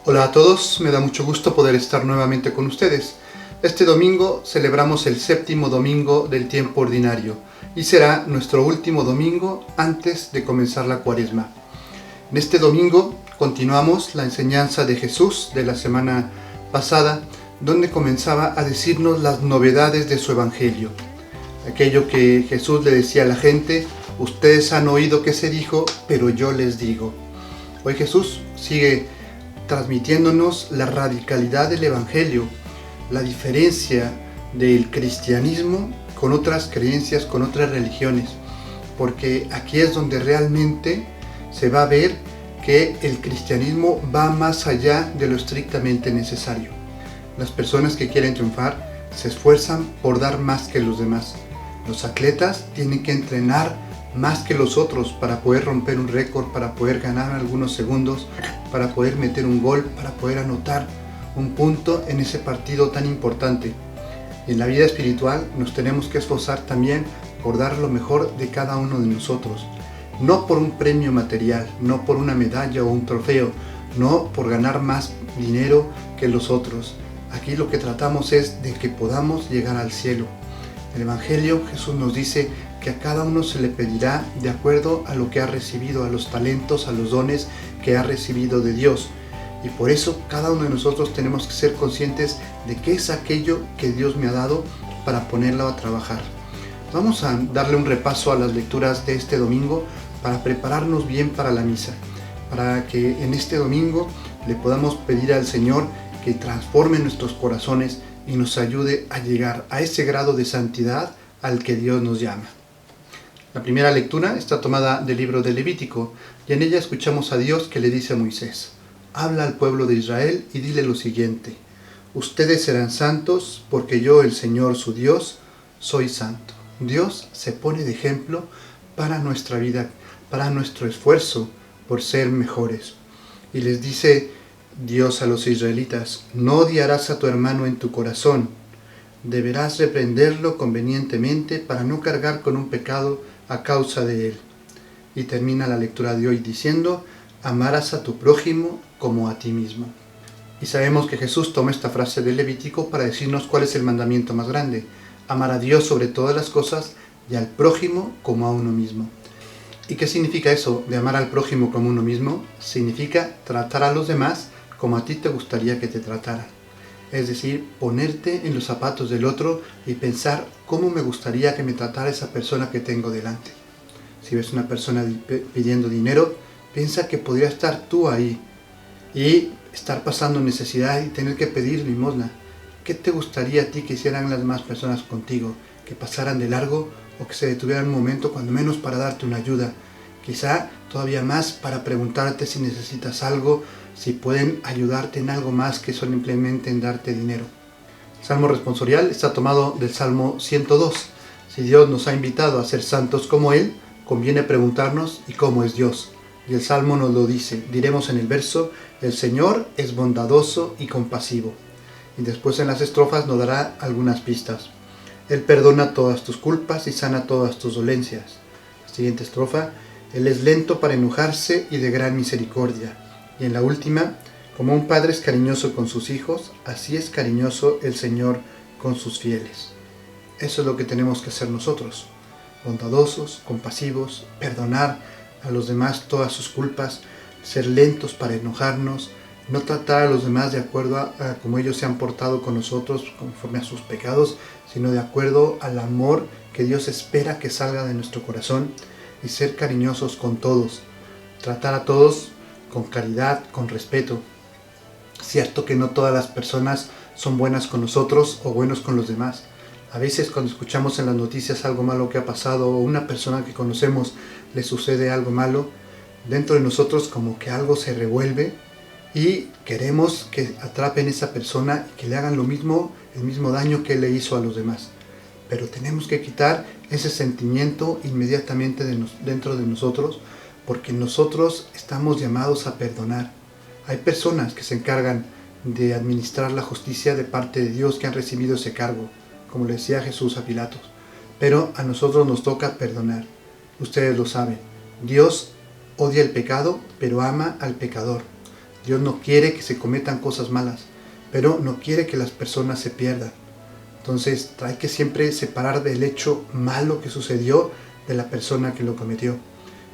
Hola a todos, me da mucho gusto poder estar nuevamente con ustedes. Este domingo celebramos el séptimo domingo del tiempo ordinario y será nuestro último domingo antes de comenzar la Cuaresma. En este domingo continuamos la enseñanza de Jesús de la semana pasada, donde comenzaba a decirnos las novedades de su evangelio. Aquello que Jesús le decía a la gente: ustedes han oído que se dijo, pero yo les digo. Hoy Jesús sigue transmitiéndonos la radicalidad del evangelio, la diferencia del cristianismo con otras creencias, con otras religiones, porque aquí es donde realmente se va a ver que el cristianismo va más allá de lo estrictamente necesario. Las personas que quieren triunfar se esfuerzan por dar más que los demás. Los atletas tienen que entrenar más que los otros para poder romper un récord, para poder ganar algunos segundos, para poder meter un gol, para poder anotar un punto en ese partido tan importante. Y en la vida espiritual nos tenemos que esforzar también por dar lo mejor de cada uno de nosotros. No por un premio material, no por una medalla o un trofeo, no por ganar más dinero que los otros. Aquí lo que tratamos es de que podamos llegar al cielo. En el Evangelio Jesús nos dice que a cada uno se le pedirá de acuerdo a lo que ha recibido, a los talentos, a los dones que ha recibido de Dios. Y por eso cada uno de nosotros tenemos que ser conscientes de qué es aquello que Dios me ha dado para ponerlo a trabajar. Vamos a darle un repaso a las lecturas de este domingo para prepararnos bien para la misa, para que en este domingo le podamos pedir al Señor que transforme nuestros corazones y nos ayude a llegar a ese grado de santidad al que Dios nos llama. La primera lectura está tomada del libro de Levítico y en ella escuchamos a Dios que le dice a Moisés: habla al pueblo de Israel y dile lo siguiente: ustedes serán santos porque yo, el Señor su Dios, soy santo. Dios se pone de ejemplo para nuestra vida, para nuestro esfuerzo por ser mejores. Y les dice Dios a los israelitas: no odiarás a tu hermano en tu corazón, deberás reprenderlo convenientemente para no cargar con un pecado a causa de él. Y termina la lectura de hoy diciendo: amarás a tu prójimo como a ti mismo. Y sabemos que Jesús toma esta frase del Levítico para decirnos cuál es el mandamiento más grande: amar a Dios sobre todas las cosas y al prójimo como a uno mismo. ¿Y qué significa eso de amar al prójimo como uno mismo? Significa tratar a los demás como a ti te gustaría que te trataran. Es decir, ponerte en los zapatos del otro y pensar cómo me gustaría que me tratara esa persona que tengo delante. Si ves una persona pidiendo dinero, piensa que podría estar tú ahí y estar pasando necesidad y tener que pedir limosna. ¿Qué te gustaría a ti que hicieran las demás personas contigo? ¿Que pasaran de largo o que se detuvieran un momento, cuando menos para darte una ayuda? Quizá todavía más para preguntarte si necesitas algo, si pueden ayudarte en algo más que simplemente en darte dinero. El Salmo responsorial está tomado del Salmo 102. Si Dios nos ha invitado a ser santos como Él, conviene preguntarnos ¿y cómo es Dios? Y el Salmo nos lo dice. Diremos en el verso: el Señor es bondadoso y compasivo. Y después en las estrofas nos dará algunas pistas. Él perdona todas tus culpas y sana todas tus dolencias. La siguiente estrofa: Él es lento para enojarse y de gran misericordia. Y en la última: como un padre es cariñoso con sus hijos, así es cariñoso el Señor con sus fieles. Eso es lo que tenemos que hacer nosotros: bondadosos, compasivos, perdonar a los demás todas sus culpas, ser lentos para enojarnos, no tratar a los demás de acuerdo a cómo ellos se han portado con nosotros, conforme a sus pecados, sino de acuerdo al amor que Dios espera que salga de nuestro corazón, y ser cariñosos con todos, tratar a todos con caridad, con respeto. Cierto que no todas las personas son buenas con nosotros o buenos con los demás. A veces cuando escuchamos en las noticias algo malo que ha pasado o una persona que conocemos le sucede algo malo, dentro de nosotros como que algo se revuelve y queremos que atrapen a esa persona y que le hagan lo mismo, el mismo daño que le hizo a los demás. Pero tenemos que quitar ese sentimiento inmediatamente dentro de nosotros, porque nosotros estamos llamados a perdonar. Hay personas que se encargan de administrar la justicia de parte de Dios, que han recibido ese cargo, como le decía Jesús a Pilatos. Pero a nosotros nos toca perdonar. Ustedes lo saben. Dios odia el pecado, pero ama al pecador. Dios no quiere que se cometan cosas malas, pero no quiere que las personas se pierdan. Entonces hay que siempre separar del hecho malo que sucedió de la persona que lo cometió.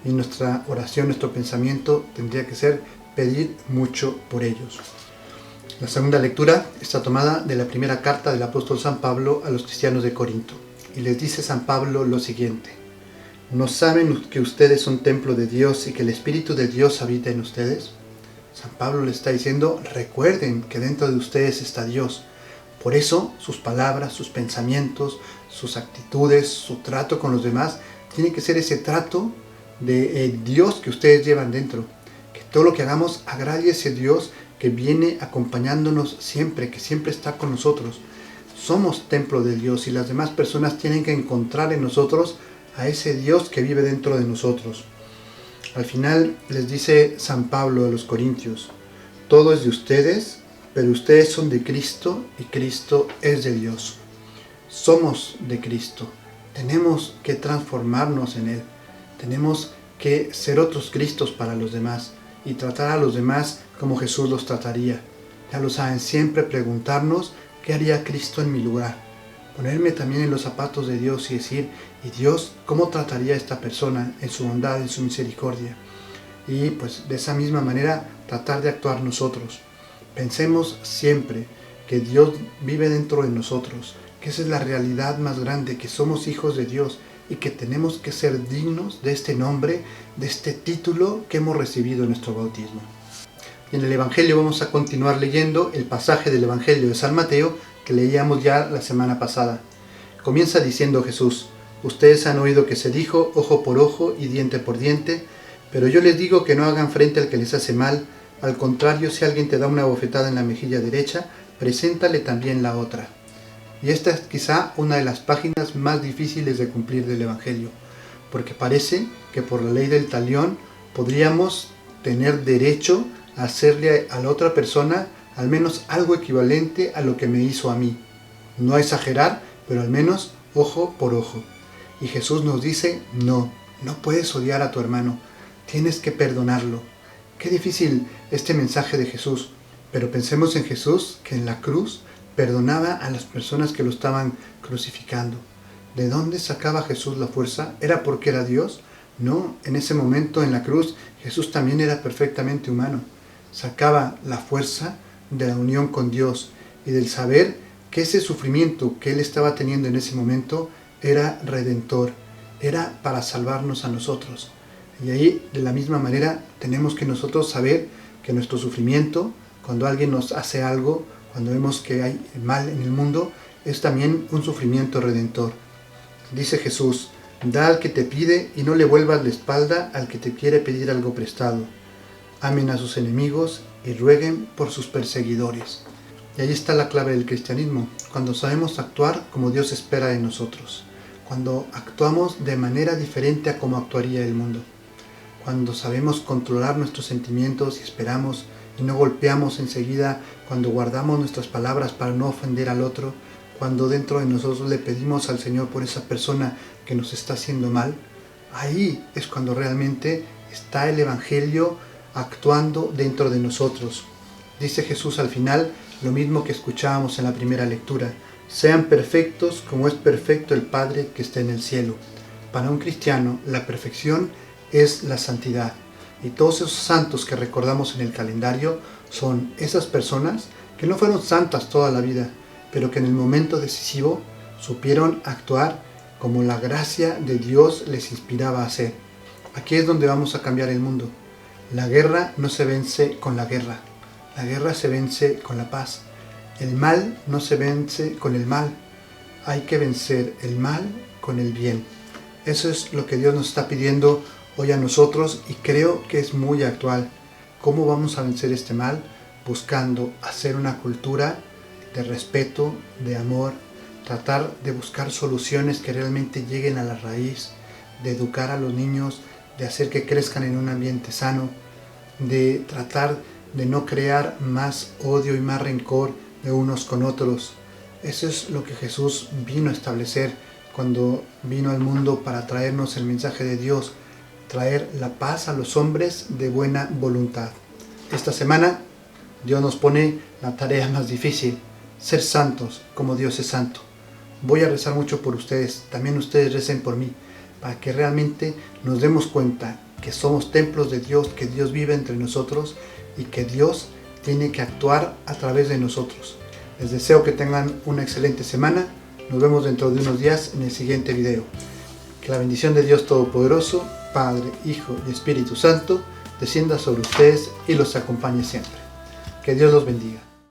Y nuestra oración, nuestro pensamiento tendría que ser pedir mucho por ellos. La segunda lectura está tomada de la primera carta del apóstol San Pablo a los cristianos de Corinto. Y les dice San Pablo lo siguiente: ¿no saben que ustedes son templo de Dios y que el Espíritu de Dios habita en ustedes? San Pablo les está diciendo, recuerden que dentro de ustedes está Dios. Por eso sus palabras, sus pensamientos, sus actitudes, su trato con los demás, tiene que ser ese trato de Dios que ustedes llevan dentro. Que todo lo que hagamos agrade a ese Dios que viene acompañándonos siempre, que siempre está con nosotros. Somos templo de Dios y las demás personas tienen que encontrar en nosotros a ese Dios que vive dentro de nosotros. Al final les dice San Pablo a los Corintios, todo es de ustedes, pero ustedes son de Cristo y Cristo es de Dios. Somos de Cristo. Tenemos que transformarnos en Él. Tenemos que ser otros Cristos para los demás y tratar a los demás como Jesús los trataría. Ya lo saben, siempre preguntarnos qué haría Cristo en mi lugar. Ponerme también en los zapatos de Dios y decir, ¿y Dios cómo trataría a esta persona en su bondad, en su misericordia? Y pues de esa misma manera tratar de actuar nosotros. Pensemos siempre que Dios vive dentro de nosotros, que esa es la realidad más grande, que somos hijos de Dios y que tenemos que ser dignos de este nombre, de este título que hemos recibido en nuestro bautismo. Y en el Evangelio vamos a continuar leyendo el pasaje del Evangelio de San Mateo que leíamos ya la semana pasada. Comienza diciendo Jesús, ustedes han oído que se dijo ojo por ojo y diente por diente, pero yo les digo que no hagan frente al que les hace mal, al contrario, si alguien te da una bofetada en la mejilla derecha, preséntale también la otra. Y esta es quizá una de las páginas más difíciles de cumplir del Evangelio, porque parece que por la ley del talión podríamos tener derecho a hacerle a la otra persona al menos algo equivalente a lo que me hizo a mí. No exagerar, pero al menos ojo por ojo. Y Jesús nos dice, no puedes odiar a tu hermano, tienes que perdonarlo. Qué difícil este mensaje de Jesús, pero pensemos en Jesús que en la cruz perdonaba a las personas que lo estaban crucificando. ¿De dónde sacaba Jesús la fuerza? ¿Era porque era Dios? No, en ese momento en la cruz Jesús también era perfectamente humano. Sacaba la fuerza de la unión con Dios y del saber que ese sufrimiento que Él estaba teniendo en ese momento era redentor, era para salvarnos a nosotros. Y ahí, de la misma manera, tenemos que nosotros saber que nuestro sufrimiento, cuando alguien nos hace algo, cuando vemos que hay mal en el mundo, es también un sufrimiento redentor. Dice Jesús, da al que te pide y no le vuelvas la espalda al que te quiere pedir algo prestado. Amen a sus enemigos y rueguen por sus perseguidores. Y ahí está la clave del cristianismo, cuando sabemos actuar como Dios espera de nosotros, cuando actuamos de manera diferente a como actuaría el mundo, cuando sabemos controlar nuestros sentimientos y esperamos y no golpeamos enseguida, cuando guardamos nuestras palabras para no ofender al otro, cuando dentro de nosotros le pedimos al Señor por esa persona que nos está haciendo mal, ahí es cuando realmente está el Evangelio actuando dentro de nosotros. Dice Jesús al final lo mismo que escuchábamos en la primera lectura, sean perfectos como es perfecto el Padre que está en el cielo. Para un cristiano la perfección es la santidad. Y todos esos santos que recordamos en el calendario son esas personas que no fueron santas toda la vida, pero que en el momento decisivo supieron actuar como la gracia de Dios les inspiraba a hacer. Aquí es donde vamos a cambiar el mundo. La guerra no se vence con la guerra. La guerra se vence con la paz. El mal no se vence con el mal. Hay que vencer el mal con el bien. Eso es lo que Dios nos está pidiendo hoy a nosotros y creo que es muy actual. ¿Cómo vamos a vencer este mal? Buscando hacer una cultura de respeto, de amor, tratar de buscar soluciones que realmente lleguen a la raíz, de educar a los niños, de hacer que crezcan en un ambiente sano, de tratar de no crear más odio y más rencor de unos con otros. Eso es lo que Jesús vino a establecer cuando vino al mundo para traernos el mensaje de Dios, traer la paz a los hombres de buena voluntad. Esta semana Dios nos pone la tarea más difícil, ser santos como Dios es santo. Voy a rezar mucho por ustedes, también ustedes recen por mí, para que realmente nos demos cuenta que somos templos de Dios, que Dios vive entre nosotros y que Dios tiene que actuar a través de nosotros. Les deseo que tengan una excelente semana. Nos vemos dentro de unos días en el siguiente video. Que la bendición de Dios Todopoderoso, Padre, Hijo y Espíritu Santo, descienda sobre ustedes y los acompañe siempre. Que Dios los bendiga.